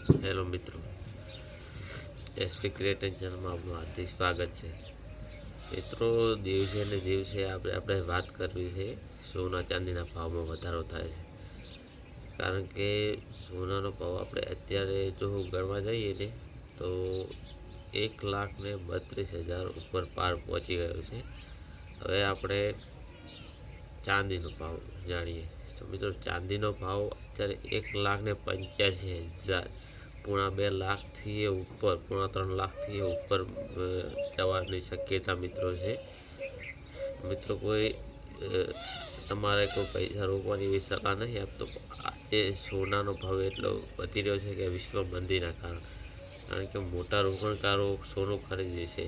Hello મિત્રો, SP creator ચેનલમાં આપનું હાર્દિક સ્વાગત છે. મિત્રો, દિવસે ને દિવસે આપણે વાત કરવી છે સોના ચાંદીના ભાવમાં વધારો થાય છે. કારણ કે સોનાનો ભાવ આપણે અત્યારે જો ગણવા જઈએ ને તો 1,32,000 ઉપર પાર પહોંચી ગયો છે. હવે આપણે ચાંદીનો ભાવ જાણીએ તો મિત્રો, ચાંદીનો ભાવ અત્યારે 1,85,000 પોણા 2 લાખથી ઉપર, પોણા 3 લાખથી ઉપર જવાની શક્યતા મિત્રો છે. મિત્રો, કોઈ તમારે કોઈ પૈસા રોકવાની એવી સલાહ નહીં આપતો. આજે સોનાનો ભાવ એટલો વધી રહ્યો છે કે વિશ્વ મંદીના કારણે, કારણ કે મોટા રોકાણકારો સોનું ખરીદે છે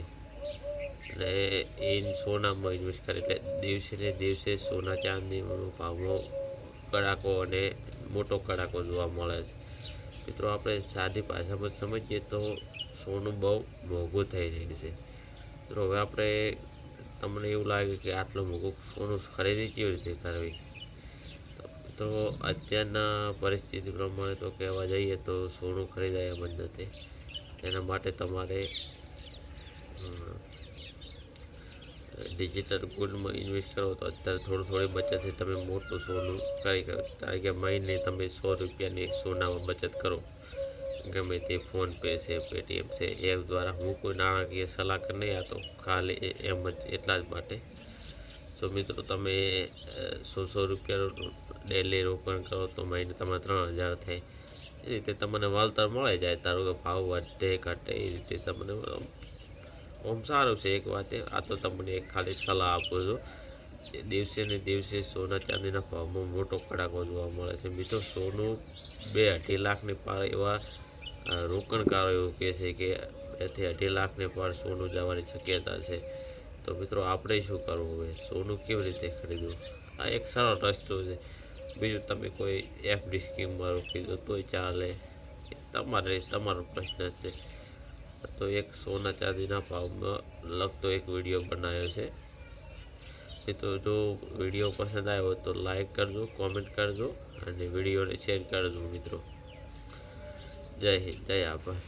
અને એ સોનામાં ઇન્વેસ્ટ કરે, એટલે દિવસે ને દિવસે સોના ચાંદીનો ભાવમાં કડાકો અને મોટો કડાકો જોવા મળે છે. મિત્રો, આપણે સાદી ભાષામાં સમજીએ તો સોનું બહુ મોંઘું થઈ રહ્યું છે. મિત્રો, હવે આપણે તમને એવું લાગે કે આટલું મોંઘું સોનું ખરીદી કેવી રીતે કરવી, તો અત્યારના પરિસ્થિતિ પ્રમાણે તો કહેવા જઈએ તો સોનું ખરીદાય એમ જ નથી. એના માટે તમારે ડિજિટલ ગોલ્ડમાં ઇન્વેસ્ટ કરો તો અત્યારે થોડી બચતથી તમે મોટું સોનું કરી શકો. કારણ કે મહિને તમે 100 રૂપિયાની સોનામાં બચત કરો, ગમે તે ફોનપે છે, પેટીએમ છે, એપ દ્વારા. હું કોઈ નાણાકીય સલાહકાર નહીં આપતો, ખાલી એમ જ એટલા જ માટે. તો મિત્રો, તમે 100 રૂપિયાનું ડેલી રોકાણ કરો તો મહિને તમારે 3,000 થાય. એ રીતે તમને વળતર મળે જાય. તારો કે ભાવ વધે ઘટે એ રીતે તમને ઓમ સારું છે. એક વાત આ તો તમને એક ખાલી સલાહ આપું છું. દિવસે ને દિવસે સોના ચાંદીના ભાવમાં મોટો કડાકો જોવા મળે છે. મિત્રો, સોનું 2-2.5 લાખની પાર એવા રોકાણકારો એવું કહે છે કે 2-2.5 લાખની પાર સોનું જવાની શક્યતા છે. તો મિત્રો, આપણે શું કરવું હવે? સોનું કેવી રીતે ખરીદવું? આ એક સરળ રસ્તો છે. બીજું, તમે કોઈ એફડી સ્કીમમાં રોકી દો તોય ચાલે. તમારો પ્રશ્ન છે. તો એક સોના ચાંદીના ભાવમાં લગતો એક વિડીયો બનાવ્યો છે. મિત્રો, જો વિડીયો પસંદ આવ્યો તો લાઈક કરજો, કોમેન્ટ કરજો અને વિડીયોને શેર કરજો મિત્રો. જય હિન્દ, જય આભાર.